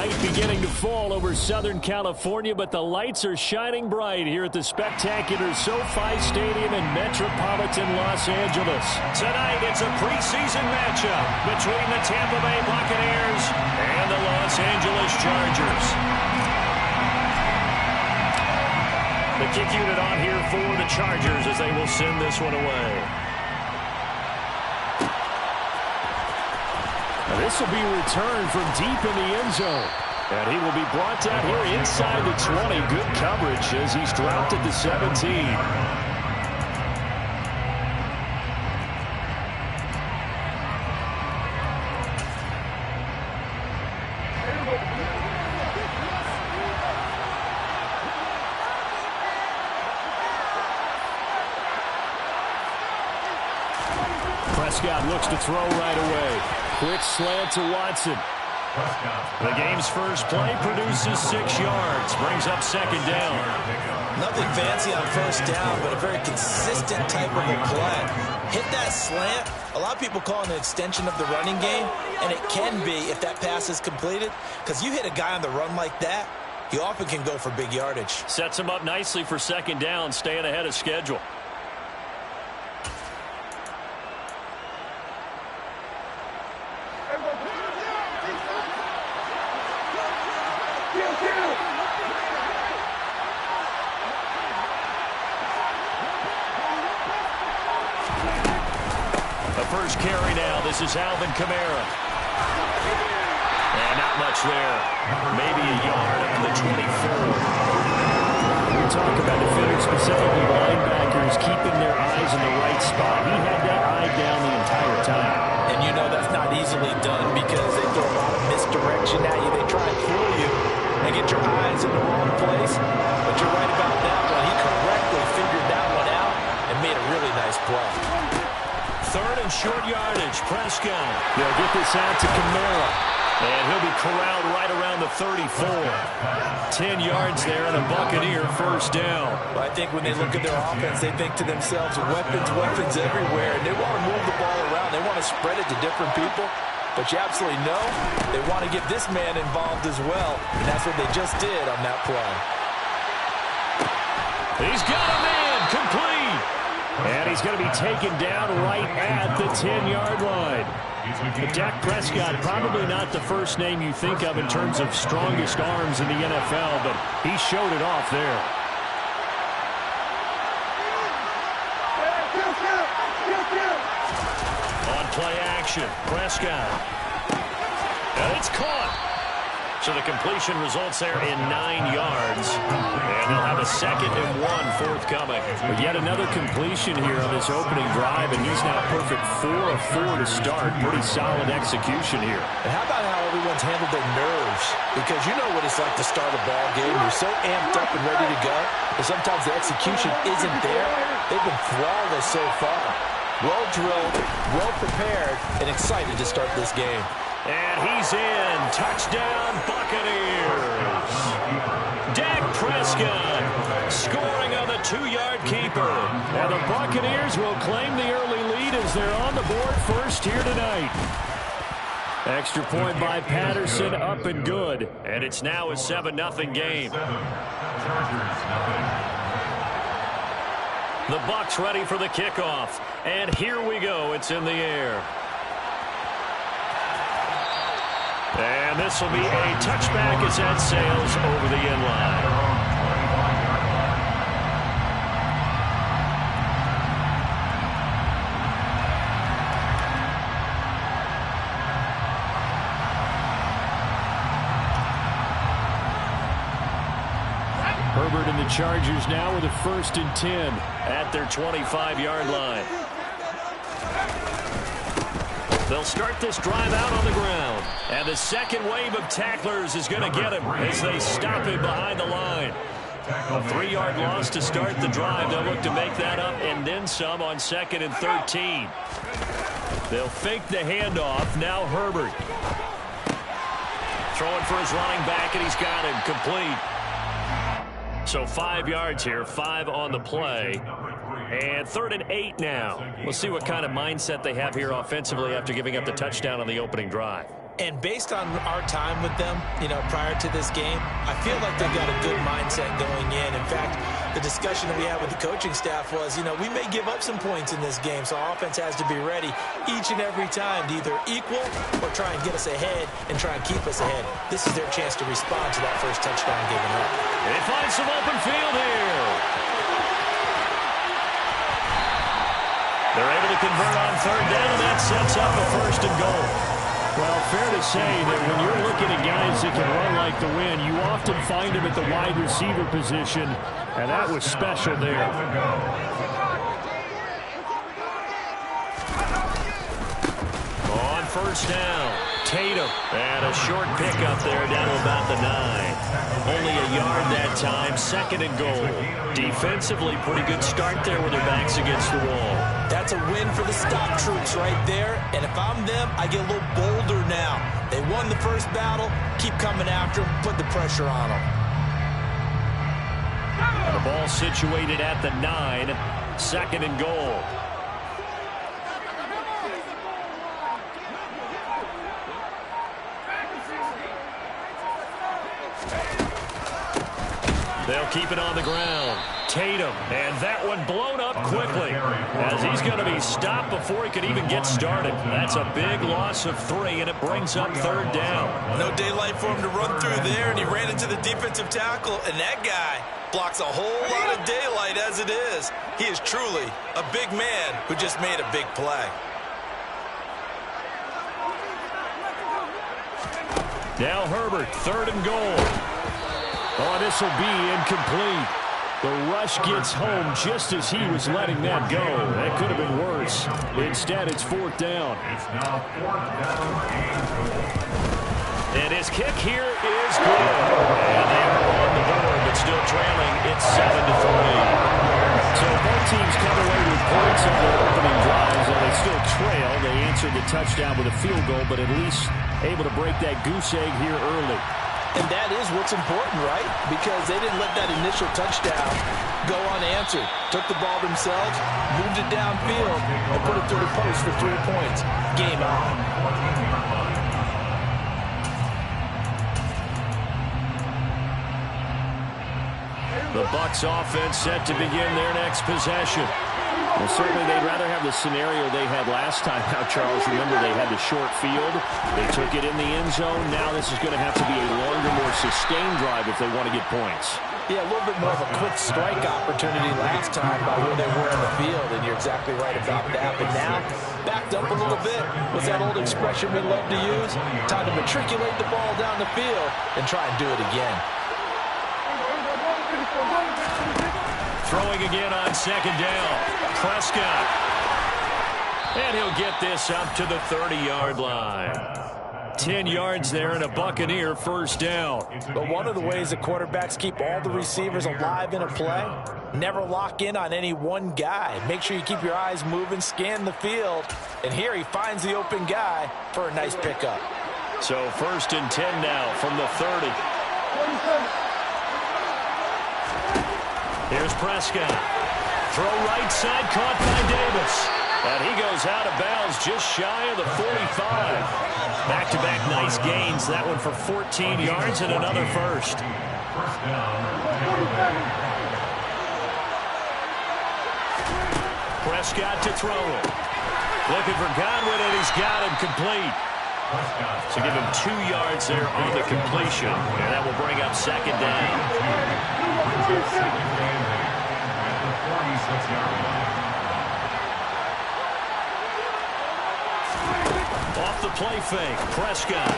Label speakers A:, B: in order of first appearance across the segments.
A: Night beginning to fall over Southern California, but the lights are shining bright here at the spectacular SoFi Stadium in metropolitan Los Angeles. Tonight, it's a preseason matchup between the Tampa Bay Buccaneers and the Los Angeles Chargers. The kick unit on here for the Chargers as they will send this one away. Now this will be returned from deep in the end zone. And he will be brought down here inside the 20. Good coverage as he's dropped at the 17. Prescott looks to throw right away. Quick slant to Watson. The game's first play produces 6 yards. Brings up second down.
B: Nothing fancy on first down, but a very consistent type of a play. Hit that slant. A lot of people call it an extension of the running game, and it can be if that pass is completed, because you hit a guy on the run like that, he often can go for big yardage.
A: Sets him up nicely for second down, staying ahead of schedule. First carry now. This is Alvin Kamara. And not much there. Maybe a yard up to the 24. We talk about defenders, specifically linebackers, keeping their eyes in the right spot. He had that eye down the entire time.
B: And you know that's not easily done because they throw a lot of misdirection at you. They try and fool you and get your eyes in the wrong place. But you're right about that one. He correctly figured that one out and made a really nice play.
A: Third and short yardage. Prescott. They'll get this out to Kamara. And he'll be corralled right around the 34. 10 yards there and a Buccaneer first down.
B: Well, I think when they look at their offense, they think to themselves, weapons everywhere. And they want to move the ball around. They want to spread it to different people. But you absolutely know they want to get this man involved as well. And that's what they just did on that play.
A: He's got a man. Complete. And he's going to be taken down right at the 10-yard line. But Dak Prescott, probably not the first name you think of in terms of strongest arms in the NFL, but he showed it off there. On play action, Prescott. And it's caught. So the completion results there in 9 yards. And they'll have a 2nd and 1 forthcoming. But yet another completion here on this opening drive, and he's now perfect 4 of 4 to start. Pretty solid execution here.
B: And how about how everyone's handled their nerves? Because you know what it's like to start a ball game. You're so amped up and ready to go, but sometimes the execution isn't there. They've been flawless so far. Well drilled, well prepared, and excited to start this game.
A: And he's in. Touchdown, Buccaneers. Dak Prescott scoring on the 2-yard keeper. And the Buccaneers will claim the early lead as they're on the board first here tonight. Extra point by Patterson, up and good. And it's now a 7-0 game. The Bucs ready for the kickoff. And here we go. It's in the air. And this will be a touchback as that sails over the end line. Herbert and the Chargers now with a 1st and 10 at their 25-yard line. They'll start this drive out on the ground. And the second wave of tacklers is going to get him as they stop him behind the line. A 3-yard loss to start the drive. They'll look to make that up and then some on 2nd and 13. They'll fake the handoff. Now Herbert. Throwing for his running back, and he's got him complete. So 5 yards here, 5 on the play. And 3rd and 8 now. We'll see what kind of mindset they have here offensively after giving up the touchdown on the opening drive.
B: And based on our time with them, prior to this game, I feel like they've got a good mindset going in. In fact, the discussion that we had with the coaching staff was, we may give up some points in this game, so our offense has to be ready each and every time to either equal or try and get us ahead and try and keep us ahead. This is their chance to respond to that first touchdown given up.
A: They find some open field here. They're able to convert on third down, and that sets up a first and goal. Well, fair to say that when you're looking at guys that can run like the wind, you often find them at the wide receiver position, and that was special there. On first down, Tatum, and a short pickup there down to about the 9. Only a yard that time, second and goal. Defensively, pretty good start there with their backs against the wall.
B: That's a win for the stop troops right there. And if I'm them, I get a little bolder now. They won the first battle. Keep coming after them. Put the pressure on them.
A: And the ball situated at the 9. Second and goal. They'll keep it on the ground. Tatum, and that one blown up quickly as he's going to be stopped before he could even get started. That's a big loss of 3, and it brings up third down.
B: No daylight for him to run through there, and he ran into the defensive tackle, and that guy blocks a whole lot of daylight as it is. He is truly a big man who just made a big play.
A: Now Herbert, third and goal. Oh, this will be incomplete. The rush gets home just as he was letting that go. That could have been worse. Instead, it's fourth down. And his kick here is good. And they are on the board, but still trailing. It's 7-3. So both teams come away with points on their opening drives, and they still trail. They answered the touchdown with a field goal, but at least able to break that goose egg here early.
B: And that is what's important, right? Because they didn't let that initial touchdown go unanswered. Took the ball themselves, moved it downfield, and put it through the post for 3 points. Game on.
A: The Bucs offense set to begin their next possession. Well, certainly they'd rather have the scenario they had last time. Now, Charles, remember they had the short field. They took it in the end zone. Now this is going to have to be a longer, more sustained drive if they want to get points.
B: Yeah, a little bit more of a quick strike opportunity last time by where they were in the field, and you're exactly right about that. But now, backed up a little bit. What's that old expression we love to use? Time to matriculate the ball down the field and try and do it again.
A: Throwing again on second down. Prescott. And he'll get this up to the 30-yard line. 10 yards there and a Buccaneer first down.
B: But one of the ways the quarterbacks keep all the receivers alive in a play, never lock in on any one guy. Make sure you keep your eyes moving, scan the field. And here he finds the open guy for a nice pickup.
A: So first and 10 now from the 30. Here's Prescott. Throw right side, caught by Davis. And he goes out of bounds just shy of the 45. Back-to-back nice gains. That one for 14 yards and another first. Prescott to throw it. Looking for Godwin, and he's got him complete. So give him 2 yards there on the completion. And that will bring up second down. Off the play fake, Prescott.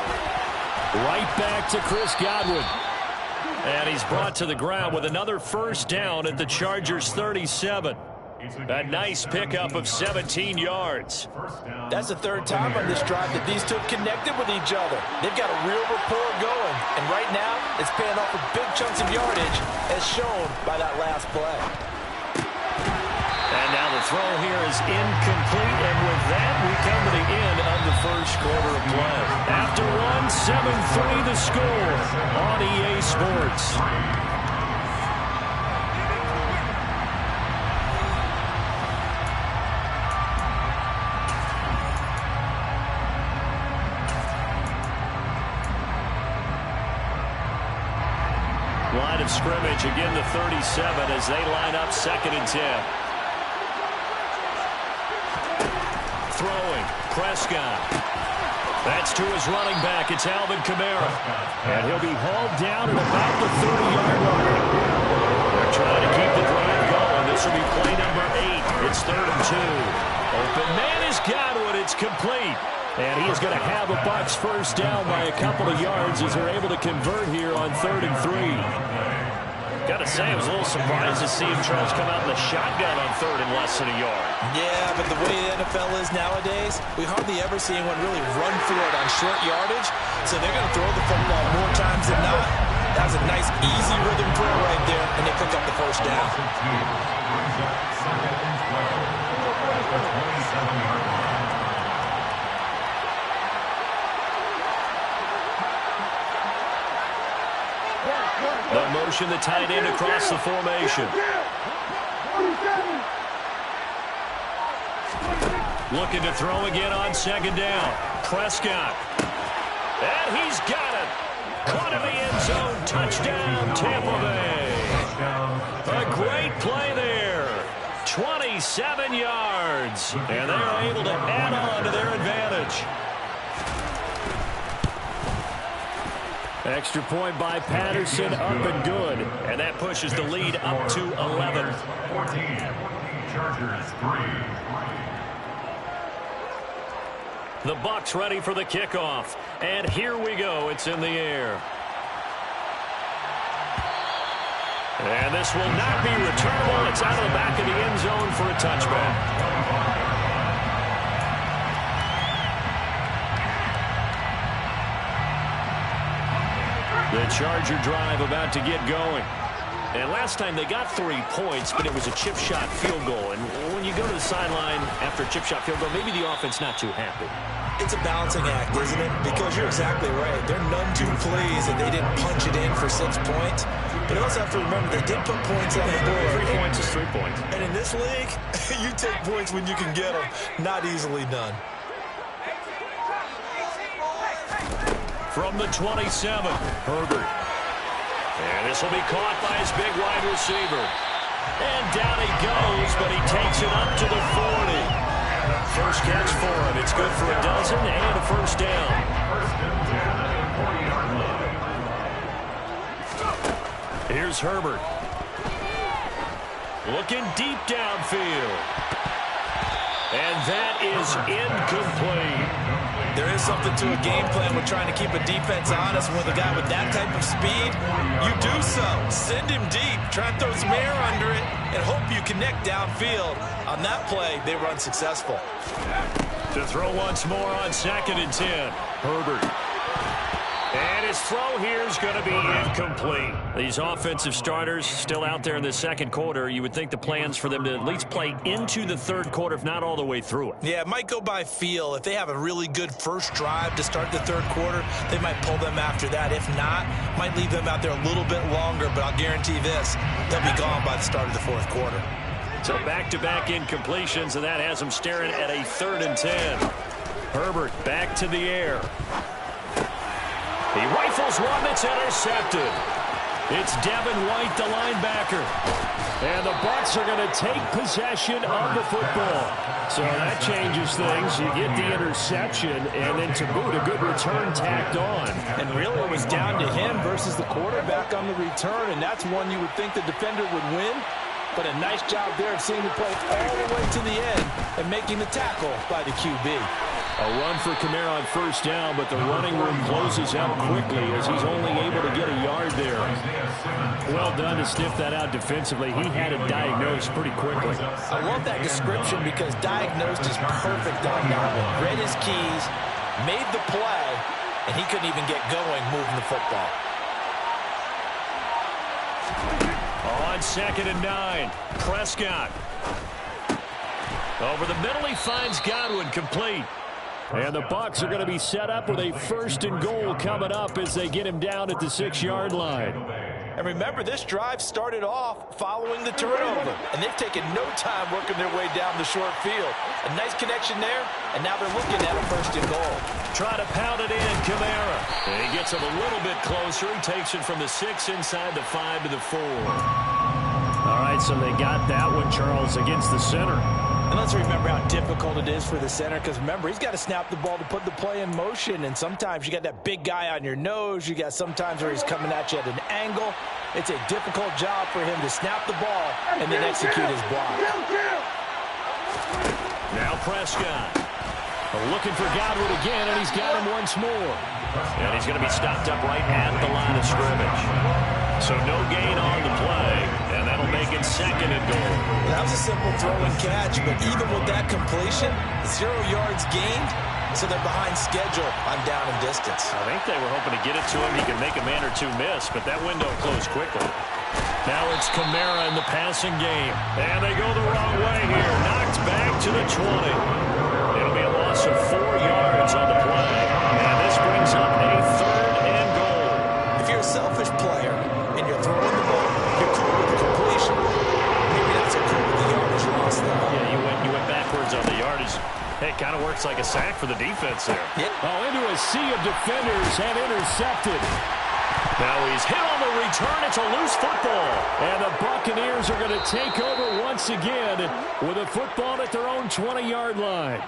A: Right back to Chris Godwin. And he's brought to the ground with another first down at the Chargers' 37. A nice pickup of 17 yards.
B: That's the third time on this drive that these two have connected with each other. They've got a real rapport going. And right now, it's paying off with big chunks of yardage, as shown by that last play.
A: And now the throw here is incomplete. And with that, we come to the end of the first quarter of play. After one, 7-3 the score on EA Sports. Line of scrimmage, again the 37 as they line up 2nd and 10. Throwing, Prescott. That's to his running back. It's Alvin Kamara. And he'll be hauled down at about the 30-yard line. They're trying to keep the drive going. This will be play number 8. It's 3rd and 2. Open man is Godwin. It's complete. And he is going to have a Bucs first down by a couple of yards as they're able to convert here on 3rd and 3. Got to say, I was a little surprised to see him try to come out in the shotgun on 3rd and less than a yard.
B: Yeah, but the way the NFL is nowadays, we hardly ever see anyone really run for it on short yardage. So they're going to throw the football more times than not. That was a nice, easy rhythm throw right there, and they pick up the first down.
A: The motion, the tight end across the formation. Looking to throw again on 2nd down. Prescott. And he's got it. Caught in the end zone. Touchdown, Tampa Bay. A great play there. 27 yards. And they are able to add on to their advantage. Extra point by Patterson, up and good. And that pushes the lead up to 11.
C: 14, Chargers 3.
A: The Bucs ready for the kickoff. And here we go. It's in the air. And this will not be returnable. It's out of the back of the end zone for a touchback. The Charger drive about to get going. And last time they got 3 points, but it was a chip shot field goal. And when you go to the sideline after a chip shot field goal, maybe the offense not too happy.
B: It's a balancing act, isn't it? Because you're exactly right. They're none too pleased that they didn't punch it in for 6 points. But you also have to remember they did put points on the board.
A: 3 points is 3 points.
B: And in this league, you take points when you can get them. Not easily done.
A: From the 27, Herbert. And this will be caught by his big wide receiver. And down he goes, but he takes it up to the 40. First catch for him. It's good for a dozen and a first down. Here's Herbert. Looking deep downfield. And that is incomplete.
B: There is something to a game plan with trying to keep a defense honest. With a guy with that type of speed, you do so. Send him deep. Try and throw some air under it and hope you connect downfield. On that play, they were unsuccessful.
A: To throw once more on 2nd and 10. Herbert. And his throw here is going to be incomplete. These offensive starters still out there in the 2nd quarter. You would think the plans for them to at least play into the 3rd quarter, if not all the way through it.
B: Yeah, it might go by feel. If they have a really good first drive to start the 3rd quarter, they might pull them after that. If not, might leave them out there a little bit longer, but I'll guarantee this, they'll be gone by the start of the 4th quarter.
A: So back-to-back incompletions, and that has them staring at a 3rd and 10. Herbert back to the air. He rifles one that's intercepted. It's Devin White, the linebacker. And the Bucs are going to take possession of the football. So that changes things. You get the interception, and then to boot, a good return tacked on.
B: And really, it was down to him versus the quarterback on the return, and that's one you would think the defender would win. But a nice job there of seeing the play all the way to the end and making the tackle by the QB.
A: A run for Kamara on first down, but the running room closes out quickly as he's only able to get a yard there. Well done to sniff that out defensively. He had it diagnosed pretty quickly.
B: I love that description because diagnosed is perfect on that one. Read his keys, made the play, and he couldn't even get going moving the football.
A: On 2nd and 9, Prescott. Over the middle, he finds Godwin, complete. And the Bucs are going to be set up with a 1st and goal coming up as they get him down at the 6-yard line.
B: And remember, this drive started off following the turnover, and they've taken no time working their way down the short field. A nice connection there, and now they're looking at a 1st and goal.
A: Try to pound it in, Kamara. And he gets it a little bit closer. He takes it from the 6 inside the 5 to the 4. All right, so they got that one, Charles, against the center.
B: And let's remember how difficult it is for the center, because remember, he's got to snap the ball to put the play in motion, and sometimes you got that big guy on your nose. You got sometimes where he's coming at you at an angle. It's a difficult job for him to snap the ball and then execute his block.
A: Now Prescott looking for Godwin again, and he's got him once more. And he's going to be stopped up right at the line of scrimmage. So no gain on the play, and that'll make it 2nd and goal.
B: That was a simple throw and catch, but even with that completion, 0 yards gained, so they're behind schedule on down and distance.
A: I think they were hoping to get it to him. He could make a man or two miss, but that window closed quickly. Now it's Kamara in the passing game, and they go the wrong way here. Knocked back to the 20. It'll be a loss of 4 yards on the play, and this brings up a 3rd and goal.
B: If you're a selfish player and you're throwing the ball, you're cool with the completion. Maybe not so cool with the yardage loss, though.
A: Yeah, you went backwards on the yardage. Hey, it kind of works like a sack for the defense there.
B: Yep.
A: Oh, into a sea of defenders and intercepted. Now he's hit on the return. It's a loose football. And the Buccaneers are going to take over once again with a football at their own 20-yard line.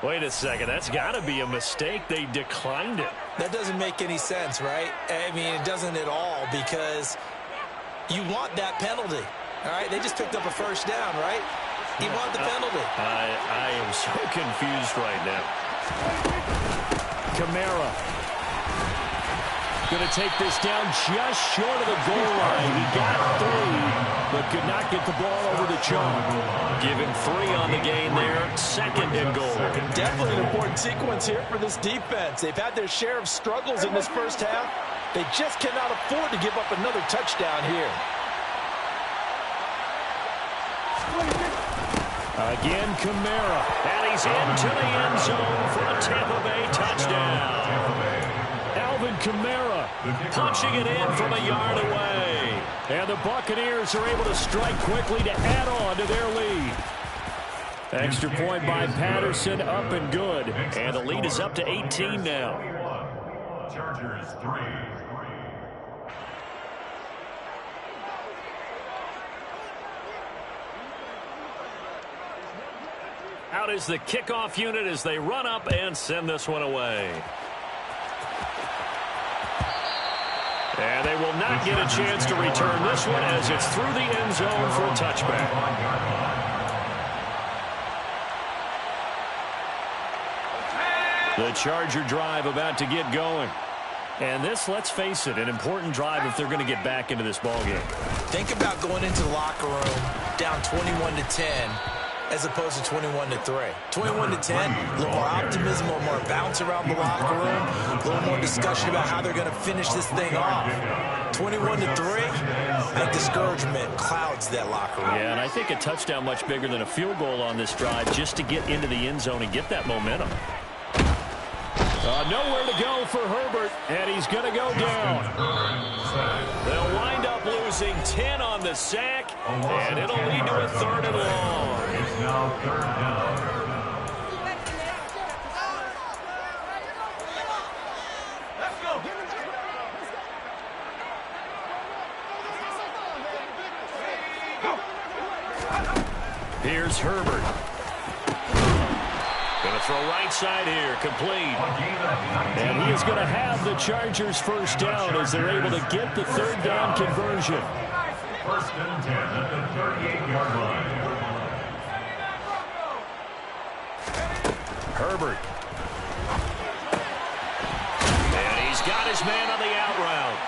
A: Wait a second. That's got to be a mistake. They declined it.
B: That doesn't make any sense, right? I mean, it doesn't at all, because you want that penalty. All right, they just picked up a 1st down, right? You want the penalty.
A: I am so confused right now. Kamara going to take this down just short of the goal line. He got 3, but could not get the ball over the chalk. Give him 3 on the gain there. 2nd and goal.
B: Definitely an important sequence here for this defense. They've had their share of struggles in this 1st half. They just cannot afford to give up another touchdown here.
A: Again, Kamara. And he's into the end zone for a Tampa Bay touchdown. Alvin Kamara punching it in from a yard away. And the Buccaneers are able to strike quickly to add on to their lead. Extra point by Patterson, up and good. And the lead is up to 18 now.
C: Chargers 3.
A: Out is the kickoff unit as they run up and send this one away. And they will not get a chance to return this one as it's through the end zone for a touchback. The Charger drive about to get going. And this, let's face it, an important drive if they're going to get back into this ballgame.
B: Think about going into the locker room down 21-10 as opposed to 21-3. 21-10, a little more optimism, a little more bounce around the locker room, a little more discussion about how they're going to finish this thing off. 21-3, I think discouragement clouds that locker room.
A: Yeah, and I think a touchdown much bigger than a field goal on this drive just to get into the end zone and get that momentum. Nowhere to go for Herbert, and he's going to go down. They'll wind up losing 10 on the sack, and it'll lead to a 3rd and long.
C: It's now 3rd down.
A: Here's Herbert. Going to throw right side here, complete. And he is going to have the Chargers 1st down as they're able to get the 3rd down conversion.
C: 1st and 10 at the 38-yard line.
A: Herbert. And he's got his man on the out route.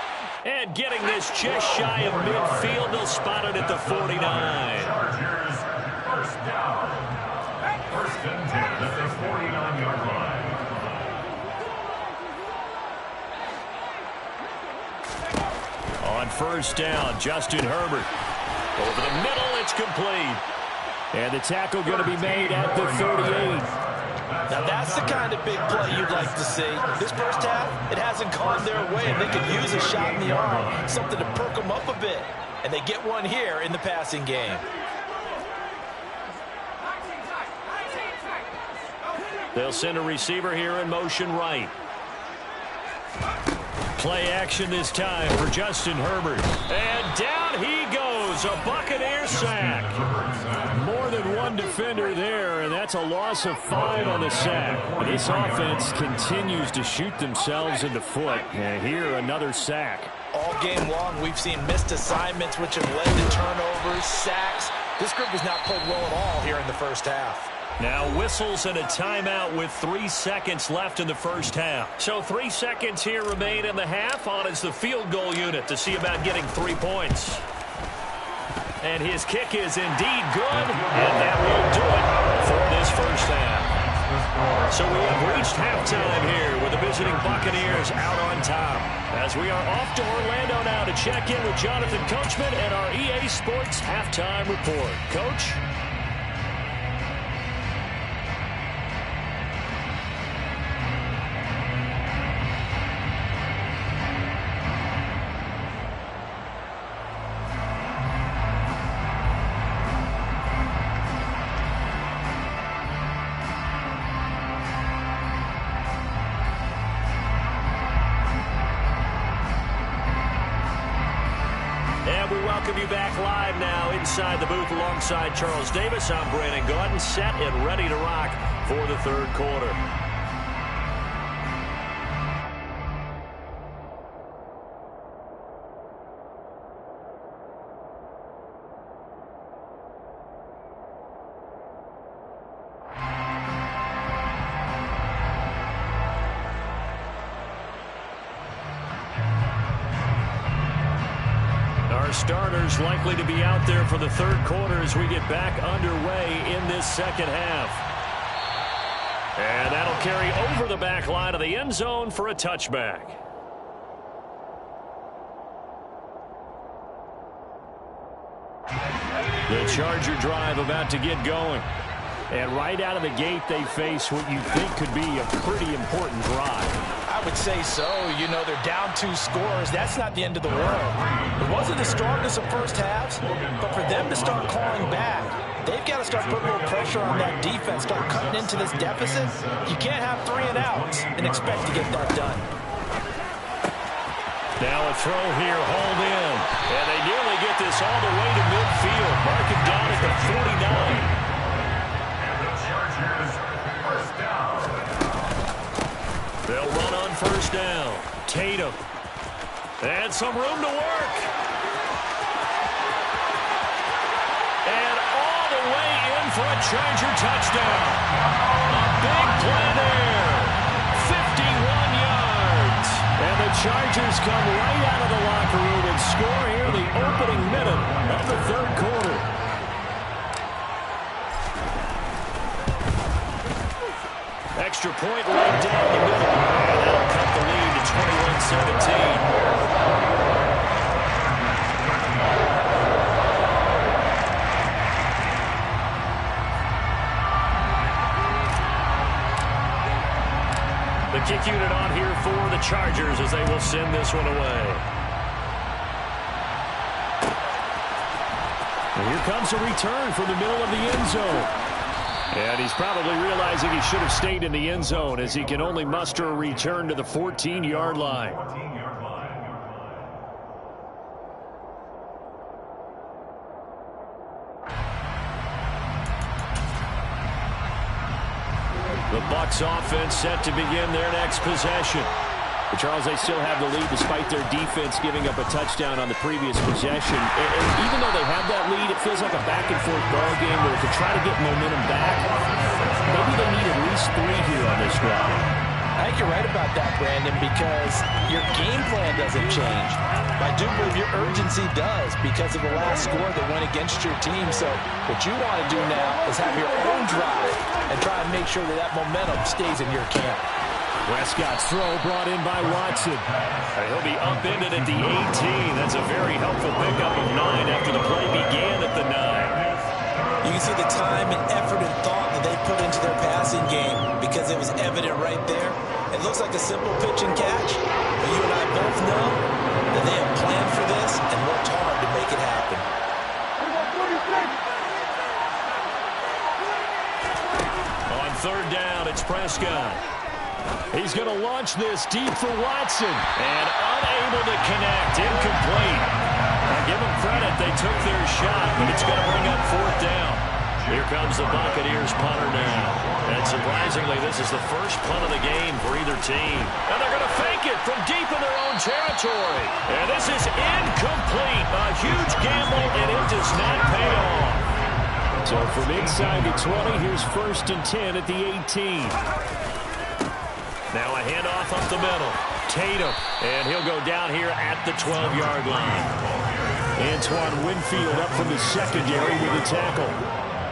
A: And getting this just shy of midfield, they'll spot it at the 49.
C: Chargers 1st down. 1st and 10 at the 49-yard line.
A: On 1st down, Justin Herbert. Over the middle, it's complete. And the tackle going to be made at the 38.
B: Now that's the kind of big play you'd like to see. This first half, it hasn't gone their way, and they could use a shot in the arm, something to perk them up a bit. And they get one here in the passing game.
A: They'll send a receiver here in motion right. Play action this time for Justin Herbert. And down he goes. A Buccaneer sack. More than one defender there, and that's a loss of 5 on the sack. This offense continues to shoot themselves in the foot. And here, another sack.
B: All game long, we've seen missed assignments, which have led to turnovers, sacks. This group has not played well at all here in the first half.
A: Now whistles and a timeout with 3 seconds left in the first half. So 3 seconds here remain in the half. On is the field goal unit to see about getting 3 points. And his kick is indeed good, and that will do it for this first half. So we have reached halftime here with the visiting Buccaneers out on top. As we are off to Orlando now to check in with Jonathan Coachman and our EA Sports halftime report. Coach? Welcome you back live now inside the booth alongside Charles Davis. I'm Brandon Gaudin, set and ready to rock for the third quarter. Starters likely to be out there for the third quarter as we get back underway in this second half. And that'll carry over the back line of the end zone for a touchback. The Charger drive about to get going. And right out of the gate, they face what you think could be a pretty important drive.
B: I would say so. You know, they're down 2 scores. That's not the end of the world. It wasn't the strongest of first halves, but for them to start clawing back, they've got to start putting a little pressure on that defense, start cutting into this deficit. You can't have 3 and outs and expect to get that done.
A: Now a throw here, hauled in. And they nearly get this all the way to midfield. Mark it down at the 49. They'll run on first down. Tatum. And some room to work. And all the way in for a Charger touchdown. A big play there. 51 yards. And the Chargers come right out of the locker room and score here the opening minute of the third quarter. Extra point right down the middle. And that'll cut the lead to 21-17. The kick unit on here for the Chargers as they will send this one away. And here comes a return from the middle of the end zone. And he's probably realizing he should have stayed in the end zone as he can only muster a return to the 14-yard line. The Bucs offense set to begin their next possession. But Charles, they still have the lead despite their defense giving up a touchdown on the previous possession. And even though they have that lead, it feels like a back-and-forth ball game where to try to get momentum back, maybe they need at least 3 here on this drive.
B: I think you're right about that, Brandon, because your game plan doesn't change. I do believe your urgency does because of the last score that went against your team. So what you want to do now is have your own drive and try and make sure that that momentum stays in your camp.
A: Prescott's throw brought in by Watson. He'll be upended at the 18. That's a very helpful pickup of 9 after the play began at the 9.
B: You can see the time and effort and thought that they put into their passing game because it was evident evident right there. It looks like a simple pitch and catch, but you and I both know that they have planned for this and worked hard to make it happen.
A: On third down, it's Prescott. He's going to launch this deep for Watson, and unable to connect, incomplete. I give them credit, they took their shot, but it's going to bring up fourth down. Here comes the Buccaneers punter now. And surprisingly, this is the first punt of the game for either team. And they're going to fake it from deep in their own territory. And this is incomplete. A huge gamble, and it does not pay off. So from inside the 20, here's 1st and 10 at the 18. Now a handoff up the middle. Tatum, and he'll go down here at the 12-yard line. Antoine Winfield up from the secondary with a tackle.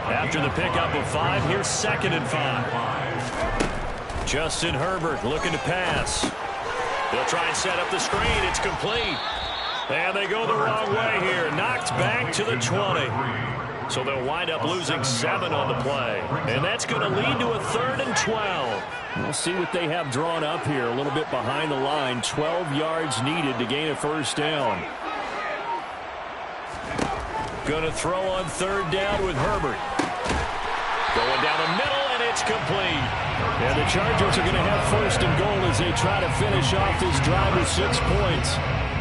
A: After the pickup of 5, here's 2nd and 5. Justin Herbert looking to pass. They'll try and set up the screen. It's complete. And they go the wrong way here. Knocked back to the 20. So they'll wind up losing 7 on the play. And that's going to lead to a 3rd and 12. We'll see what they have drawn up here. A little bit behind the line. 12 yards needed to gain a 1st down. Going to throw on 3rd down with Herbert. Going down the middle, and it's complete. And the Chargers are going to have 1st and goal as they try to finish off this drive with 6 points.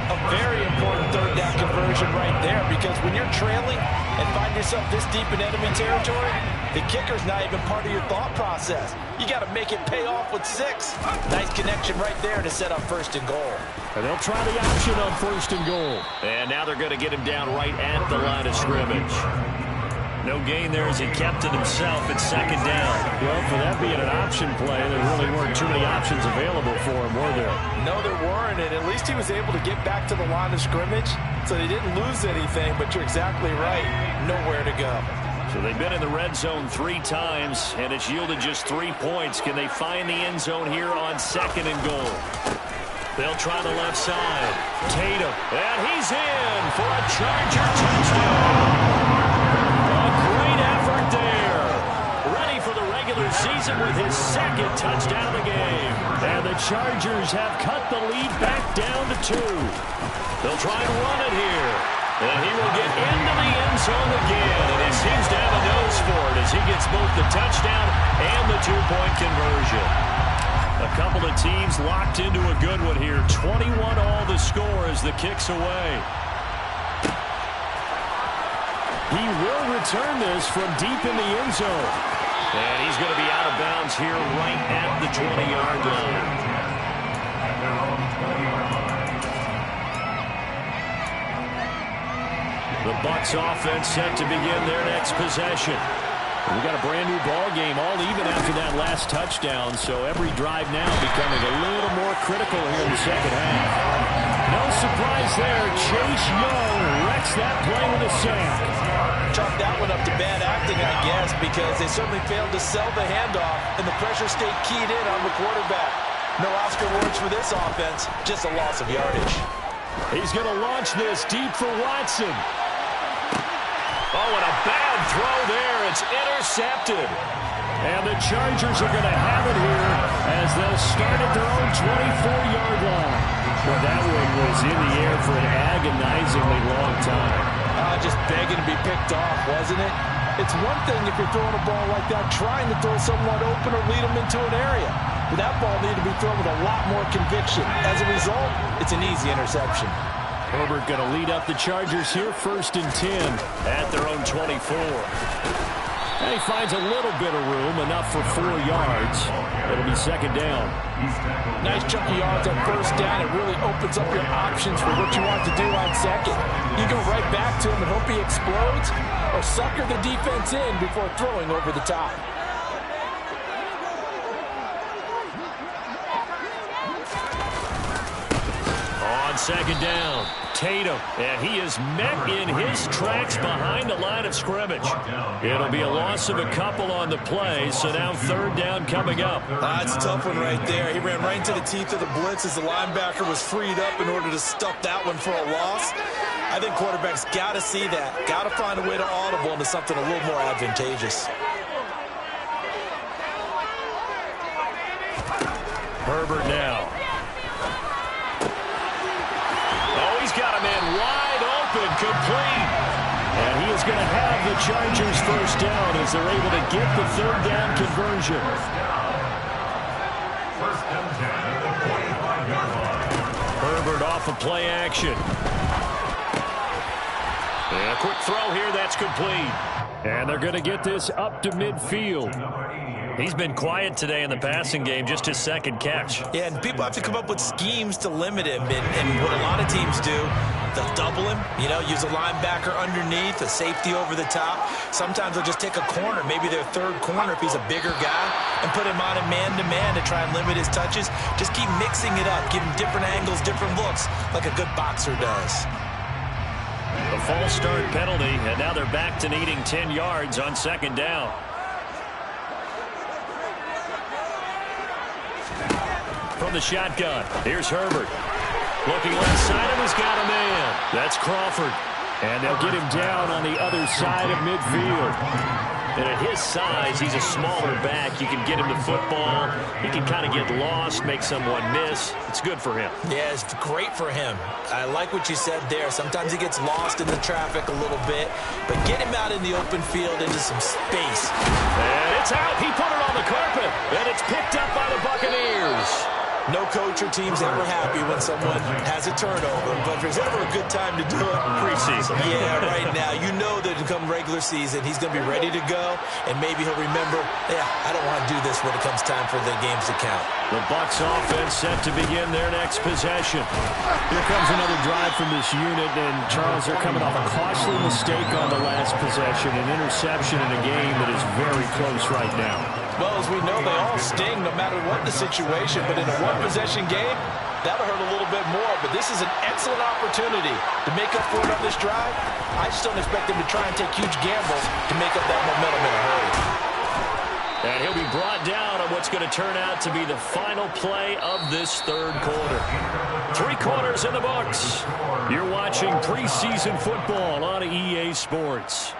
B: A very important 3rd down conversion right there, because when you're trailing and find yourself this deep in enemy territory, the kicker's not even part of your thought process. You got to make it pay off with 6. Nice connection right there to set up 1st and goal.
A: And they'll try the option on 1st and goal. And now they're going to get him down right at the line of scrimmage. No gain there as he kept it himself at 2nd down. Well, for that being an option play, there really weren't too many options available for him, were there?
B: No, there weren't, and at least he was able to get back to the line of scrimmage, so they didn't lose anything, but you're exactly right, nowhere to go.
A: So they've been in the red zone 3 times, and it's yielded just 3 points. Can they find the end zone here on 2nd and goal? They'll try the left side. Tatum, and he's in for a Charger touchdown. A great effort there. Ready for the regular season with his 2nd touchdown of the game. And the Chargers have cut the lead back down to 2. They'll try and run it here. And he will get into the end zone again. And he seems to have a nose for it as he gets both the touchdown and the 2-point conversion. A couple of teams locked into a good one here. 21 all the score as the kick's away. He will return this from deep in the end zone. And he's going to be out of bounds here right at the 20-yard line. The Bucs offense set to begin their next possession. We got a brand new ball game, all even after that last touchdown, so every drive now becoming a little more critical here in the second half. No surprise there, Chase Young wrecks that play with a sack.
B: Chalk that one up to bad acting, I guess, because they certainly failed to sell the handoff, and the pressure stayed keyed in on the quarterback. No Oscar awards for this offense, just a loss of yardage.
A: He's going to launch this deep for Watson. Oh, and a bad throw there. It's intercepted. And the Chargers are going to have it here as they'll start at their own 24-yard line. Well, that one was in the air for an agonizingly long time.
B: Just begging to be picked off, wasn't it? It's one thing if you're throwing a ball like that, trying to throw someone open or lead them into an area. But that ball needed to be thrown with a lot more conviction. As a result, it's an easy interception.
A: Herbert going to lead up the Chargers here, 1st and 10 at their own 24. And he finds a little bit of room, enough for 4 yards. It'll be 2nd down.
B: Nice chunk of yards on 1st down. It really opens up your options for what you want to do on 2nd. You go right back to him and hope he explodes, or sucker the defense in before throwing over the top.
A: On 2nd down, Tatum, and he is met in his tracks behind the line of scrimmage. It'll be a loss of a couple on the play, so now 3rd down coming up.
B: That's a tough one right there. He ran right into the teeth of the blitz as the linebacker was freed up in order to stuff that one for a loss. I think quarterbacks got to see that. Got to find a way to audible into something a little more advantageous.
A: Herbert now. Oh, he's got a man wide open, complete. And he is going to have the Chargers first down as they're able to get the third down conversion.
C: First and 10 at the 45-yard line.
A: Herbert off of play action. And a quick throw here, that's complete. And they're going to get this up to midfield. He's been quiet today in the passing game, just his second catch.
B: Yeah, and people have to come up with schemes to limit him. And what a lot of teams do, they'll double him, use a linebacker underneath, a safety over the top. Sometimes they'll just take a corner, maybe their third corner if he's a bigger guy, and put him on a man-to-man to try and limit his touches. Just keep mixing it up, give him different angles, different looks, like a good boxer does.
A: A false start penalty, and now they're back to needing 10 yards on second down. From the shotgun, here's Herbert. Looking left side of him, he's got a man. That's Crawford. And they'll get him down on the other side of midfield. And at his size, he's a smaller back. You can get him the football. He can kind of get lost, make someone miss. It's good for him. Yeah, it's great for him. I like what you said there. Sometimes he gets lost in the traffic a little bit. But get him out in the open field into some space. And it's out. He put it on the carpet. And it's picked up by the Buccaneers. No coach or team's ever happy when someone has a turnover, but if there's ever a good time to do it, preseason. Yeah, right now. You know that come regular season, he's going to be ready to go, and maybe he'll remember, yeah, I don't want to do this when it comes time for the games to count. The Bucs offense set to begin their next possession. Here comes another drive from this unit, and Charles, they're coming off a costly mistake on the last possession, an interception in a game that is very close right now. Well, as we know, they all sting no matter what the situation, but in a one-possession game, that'll hurt a little bit more. But this is an excellent opportunity to make up for it on this drive. I just don't expect them to try and take huge gambles to make up that momentum in a hurry. And he'll be brought down on what's going to turn out to be the final play of this third quarter. 3 quarters in the books. You're watching preseason football on EA Sports.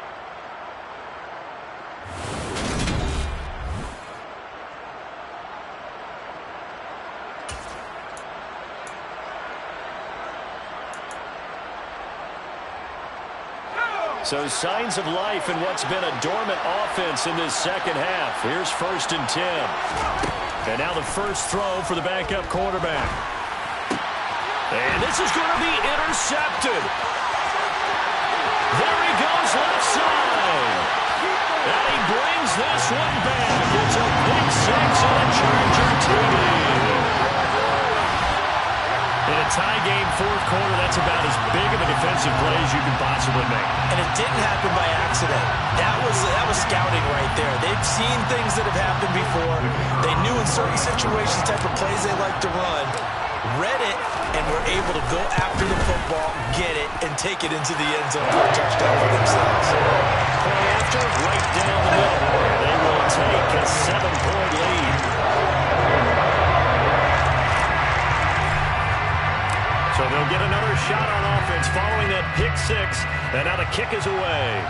A: So signs of life in what's been a dormant offense in this second half. Here's 1st and 10. And now the first throw for the backup quarterback. And this is going to be intercepted. There he goes left side. And he brings this one back. It's a pick 6 and a Charger TD. In a tie game, fourth quarter, that's about as big of a defensive play as you can possibly make. And it didn't happen by accident. That was scouting right there. They've seen things that have happened before. They knew in certain situations the type of plays they like to run, read it, and were able to go after the football, get it, and take it into the end zone for a touchdown for themselves. Play after, right down the middle. They will take a 7-point lead. So they'll get another shot on offense following that pick 6. And now the kick is away.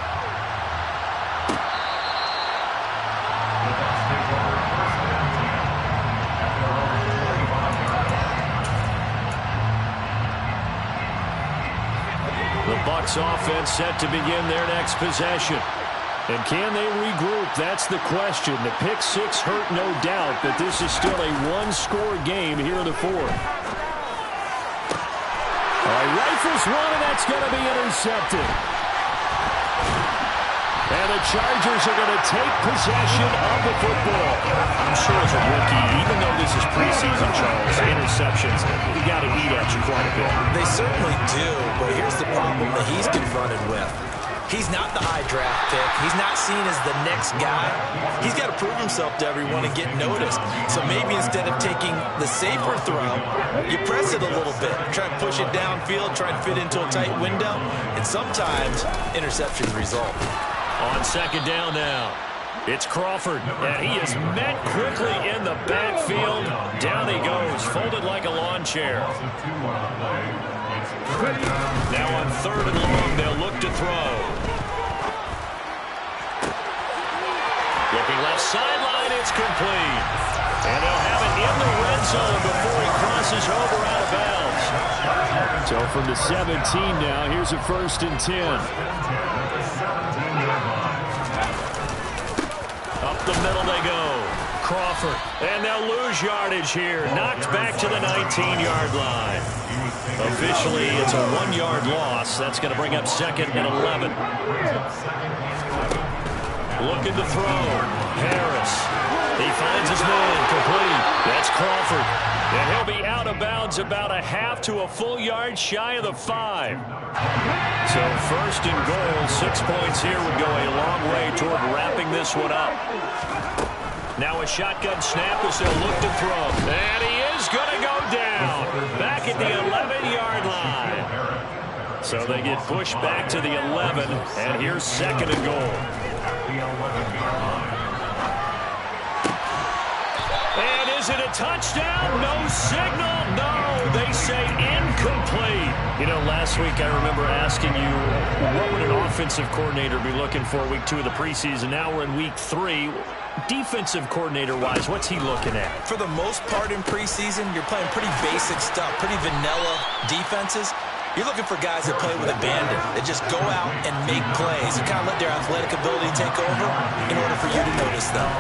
A: The Bucs offense set to begin their next possession. And can they regroup? That's the question. The pick 6 hurt, no doubt, but this is still a one-score game here in the fourth. All right, rifles one, and that's going to be intercepted. And the Chargers are going to take possession of the football. I'm sure as a rookie, even though this is preseason, Charles, interceptions, you got to eat at you quite a bit. They certainly do, but here's the problem that he's confronted with. He's not the high draft pick. He's not seen as the next guy. He's got to prove himself to everyone and get noticed. So maybe instead of taking the safer throw, you press it a little bit. Try and push it downfield, try and fit into a tight window. And sometimes interceptions result. On second down now, it's Crawford. And he is met quickly in the backfield. Down he goes, folded like a lawn chair. Now on 3rd and long, they'll look to throw. Looking left sideline, it's complete. And they'll have it in the red zone before he crosses over out of bounds. So from the 17 now, here's a 1st and 10. Up the middle they go. Crawford. And they'll lose yardage here. Knocked back to the 19-yard line. Officially, it's a 1-yard loss. That's going to bring up 2nd and 11. Looking to throw. Harris. He finds his man. Complete. That's Crawford. And he'll be out of bounds about a half to a full yard shy of the 5. So 1st and goal. 6 points here would go a long way toward wrapping this one up. Now a shotgun snap as they'll look to throw. And he is going to go down. Back at the 11-yard line. So they get pushed back to the 11. And here's 2nd and goal. And is it a touchdown? No signal. No, they say incomplete. You know, last week I remember asking you, what would an offensive coordinator be looking for week 2 of the preseason? Now we're in week 3. Defensive coordinator-wise, what's he looking at?
B: For the most part in preseason, you're playing pretty basic stuff, pretty vanilla defenses. You're looking for guys that play with abandon, that just go out and make plays and kind of let their athletic ability take over in order for you to notice them.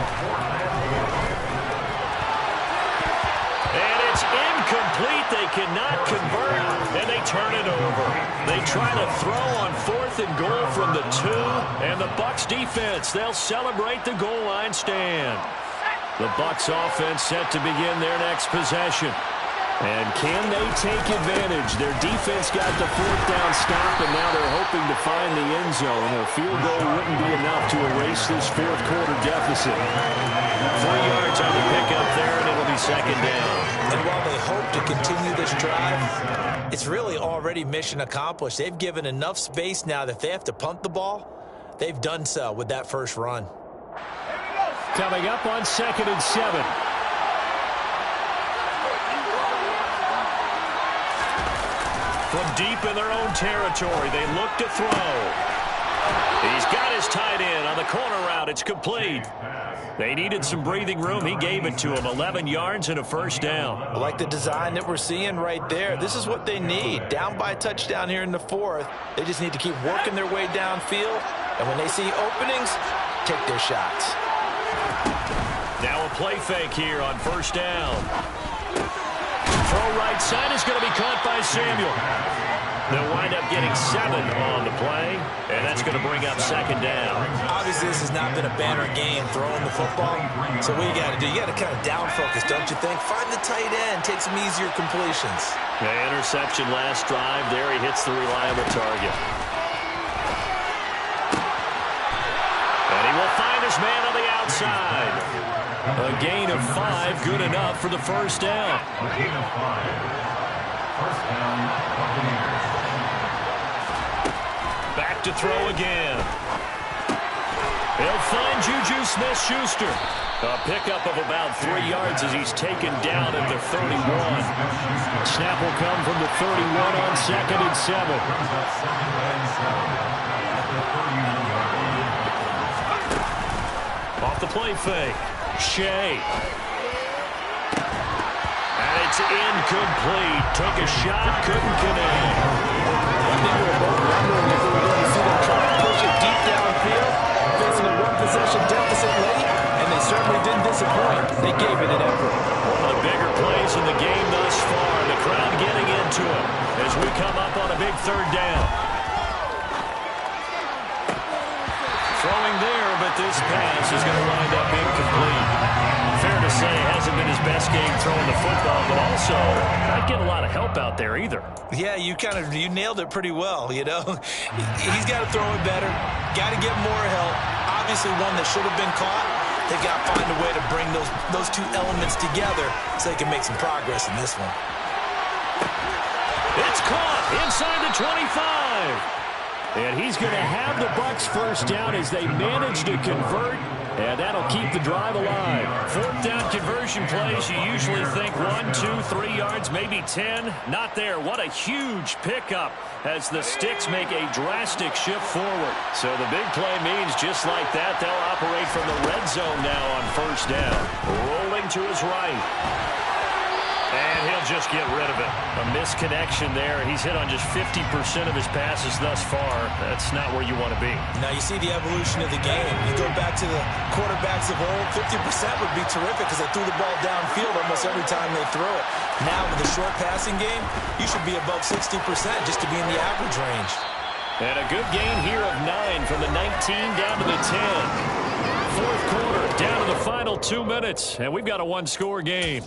A: And it's incomplete. They cannot convert, and they turn it over. They try to throw on 4th and goal from the 2, and the Bucs defense, they'll celebrate the goal line stand. The Bucs offense set to begin their next possession. And can they take advantage? Their defense got the 4th down stop, and now they're hoping to find the end zone. A field goal wouldn't be enough to erase this 4th quarter deficit. 3 yards on the pickup there, and it'll be 2nd down.
B: And while they hope to continue this drive, it's really already mission accomplished. They've given enough space now that if they have to punt the ball, they've done so with that first run.
A: Coming up on 2nd and 7. From deep in their own territory, they look to throw. He's got his tight end on the corner route. It's complete. They needed some breathing room. He gave it to them. 11 yards and a 1st down.
B: I like the design that we're seeing right there. This is what they need. Down by a touchdown here in the 4th. They just need to keep working their way downfield. And when they see openings, take their shots.
A: Now a play fake here on 1st down. Throw right side is going to be caught by Samuel. They'll wind up getting 7 on the play, and that's going to bring up 2nd down.
B: Obviously, this has not been a banner game throwing the football. So what you got to do, you got to kind of down focus, don't you think? Find the tight end, take some easier completions.
A: The interception last drive. There he hits the reliable target. And he will find his man on the outside. A gain of 5, good enough for the 1st down.
C: A gain of 5. 1st down, Buccaneers.
A: Back to throw again. He'll find Juju Smith-Schuster. A pickup of about 3 yards as he's taken down at the 31. Snap will come from the 31 on 2nd and 7. Off the play fake. Shea. And it's incomplete. Took a shot, couldn't connect.
B: I think we were both wondering if we were going to see them try to push it deep downfield, facing a 1-possession deficit late, and they certainly didn't disappoint. They gave it an effort.
A: One of the bigger plays in the game thus far. The crowd getting into it as we come up on a big 3rd down. Throwing there, but this pass is going to wind up incomplete. Fair to say, hasn't been his best game throwing the football, but also not getting a lot of help out there either.
B: Yeah, you nailed it pretty well, you know. He's got to throw it better, got to get more help. Obviously one that should have been caught. They've got to find a way to bring those 2 elements together so they can make some progress in this one.
A: It's caught inside the 25. And he's going to have the Bucs 1st down as they manage to convert, and that'll keep the drive alive. 4th down conversion plays, you usually think 1, 2, 3 yards, maybe 10. Not there. What a huge pickup as the sticks make a drastic shift forward. So the big play means just like that, they'll operate from the red zone now on 1st down. Rolling to his right. And he'll just get rid of it. A misconnection there. He's hit on just 50% of his passes thus far. That's not where you want to be.
B: Now you see the evolution of the game. You go back to the quarterbacks of old, 50% would be terrific because they threw the ball downfield almost every time they throw it. Now with the short passing game, you should be above 60% just to be in the average range.
A: And a good gain here of 9 from the 19 down to the 10. Fourth quarter, down to the final 2 minutes, and we've got a one-score game.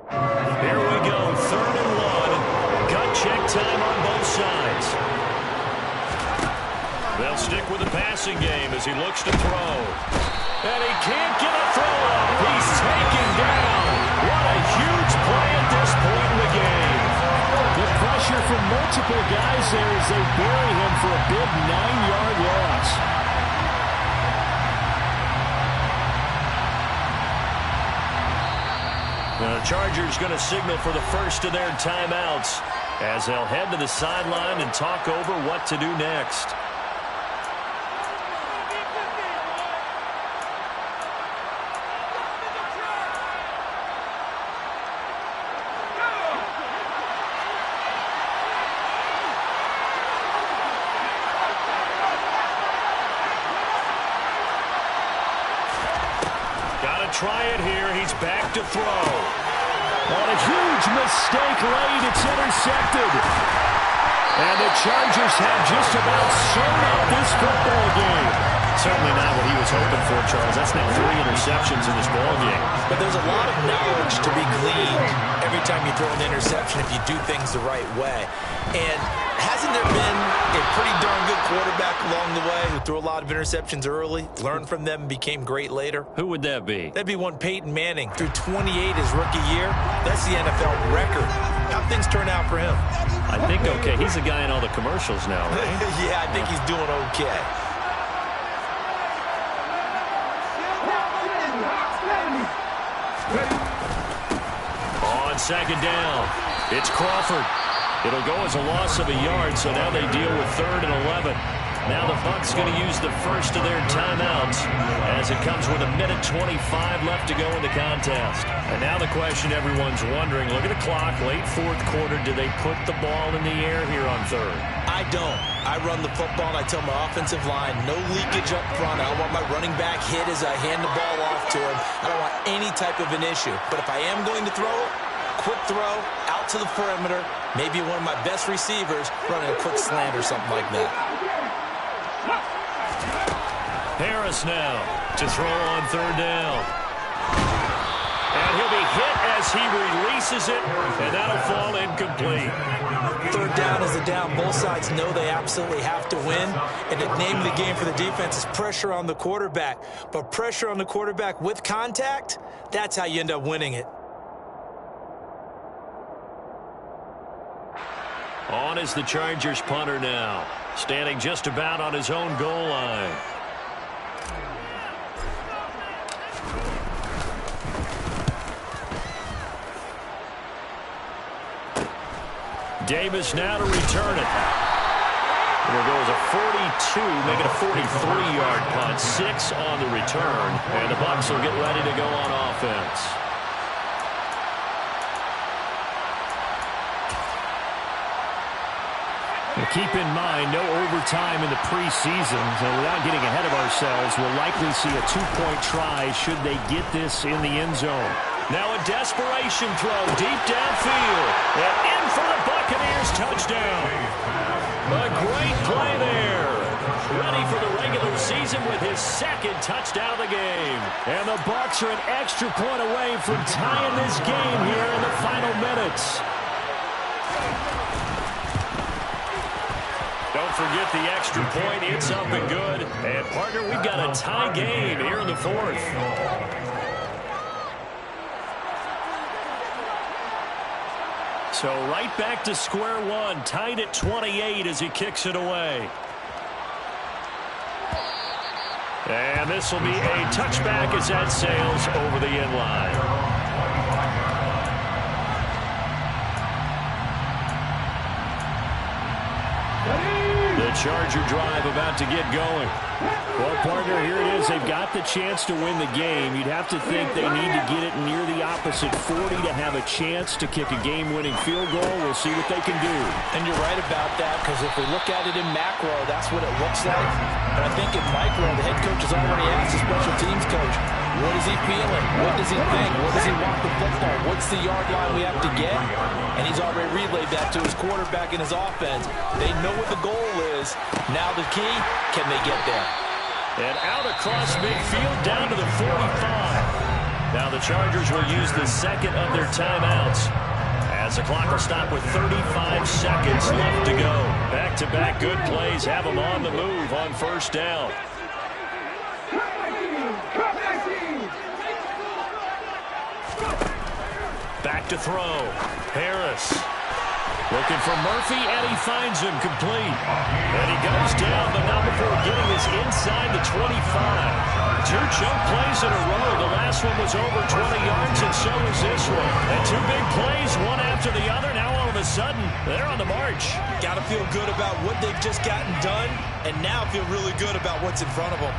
A: Here we go, 3rd and 1. Gut check time on both sides. They'll stick with the passing game as he looks to throw. And he can't get a throw up. He's taken down. What a huge play at this point in the game.
D: The pressure from multiple guys there as they bury him for a big 9-yard loss.
A: The Chargers going to signal for the first of their timeouts as they'll head to the sideline and talk over what to do next.
D: Try it here. He's back to throw. On a huge mistake late. It's intercepted. And the Chargers have just about sewn up this football game.
A: Certainly not what he was hoping for, Charles. That's now 3 interceptions in this ball game.
B: But there's a lot of knowledge to be gleaned every time you throw an interception if you do things the right way. And hasn't there been a pretty darn good quarterback along the way who threw a lot of interceptions early, learned from them, and became great later?
A: Who would that be?
B: That'd be one Peyton Manning. Threw 28 his rookie year. That's the NFL record. How'd things turn out for him?
A: I think okay. He's the guy in all the commercials now, right?
B: Yeah, I think he's doing okay.
A: On second down, it's Crawford. It'll go as a loss of a yard, so now they deal with 3rd and 11. Now the Bucs going to use the first of their timeouts as it comes with 1:25 left to go in the contest. And now the question everyone's wondering, look at the clock, late 4th quarter, do they put the ball in the air here on 3rd?
B: I don't. I run the football and I tell my offensive line, no leakage up front. I don't want my running back hit as I hand the ball off to him. I don't want any type of an issue. But if I am going to throw it, quick throw, out to the perimeter, maybe one of my best receivers running a quick slant or something like that.
A: Harris now to throw on 3rd down. And he'll be hit as he releases it, and that'll fall incomplete.
B: 3rd down is a down. Both sides know they absolutely have to win. And the name of the game for the defense is pressure on the quarterback. But pressure on the quarterback with contact, that's how you end up winning it.
A: On is the Chargers punter now, standing just about on his own goal line. Davis now to return it. It'll go as a 42, make it a 43-yard punt, 6 on the return, and the Bucs will get ready to go on offense.
D: Now keep in mind, no overtime in the preseason, so without getting ahead of ourselves, we'll likely see a 2-point try should they get this in the end zone.
A: Now a desperation throw deep downfield, and in for the Buccaneers touchdown. A great play there. Ready for the regular season with his 2nd touchdown of the game.
D: And the Bucs are an extra point away from tying this game here in the final minutes.
A: Don't forget the extra point. It's up and good. And, partner, we've got a tie game here in the 4th. So right back to square one, tied at 28 as he kicks it away. And this will be a touchback as that sails over the end line. The Charger drive about to get going.
D: Well, partner, here it is. They've got the chance to win the game. You'd have to think they need to get it near the opposite 40 to have a chance to kick a game-winning field goal. We'll see what they can do.
B: And you're right about that, because if we look at it in macro, that's what it looks like. But I think in micro, the head coach has already asked the special teams coach, what is he feeling? What does he think? What does he want the football? What's the yard line we have to get? And he's already relayed that to his quarterback and his offense. They know what the goal is. Now the key, can they get there?
A: And out across midfield down to the 45. Now the Chargers will use the second of their timeouts, as the clock will stop with 35 seconds left to go. Back-to-back good plays have them on the move on first down. Back to throw. Harris looking for Murphy, and he finds him complete. And he goes down, but not before getting us inside the 25. Two choke plays in a row. The last one was over 20 yards, and so is this one. And two big plays, one after the other. Now all of a sudden, they're on the march.
B: Got to feel good about what they've just gotten done, and now feel really good about what's in front of them.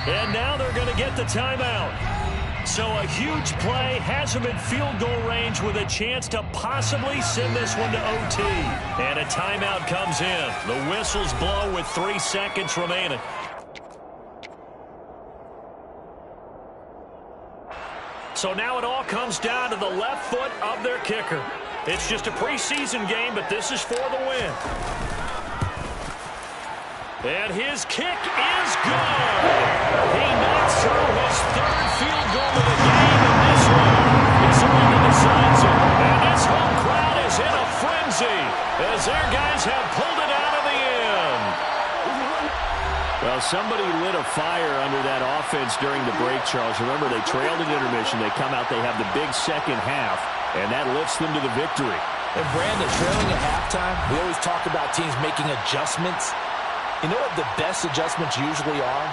A: And now they're going to get the timeout. So a huge play has them in field goal range with a chance to possibly send this one to OT. And a timeout comes in. The whistles blow with 3 seconds remaining. So now it all comes down to the left foot of their kicker. It's just a preseason game, but this is for the win. And his kick is good. He knocks through his third field goal of the game, and this one is the one that decides it. And this home crowd is in a frenzy as their guys have pulled it out of the end.
D: Well, somebody lit a fire under that offense during the break, Charles. Remember, they trailed at intermission. They come out, they have the big second half, and that lifts them to the victory.
B: And Brandon, trailing at halftime, we always talk about teams making adjustments. You know what the best adjustments usually are?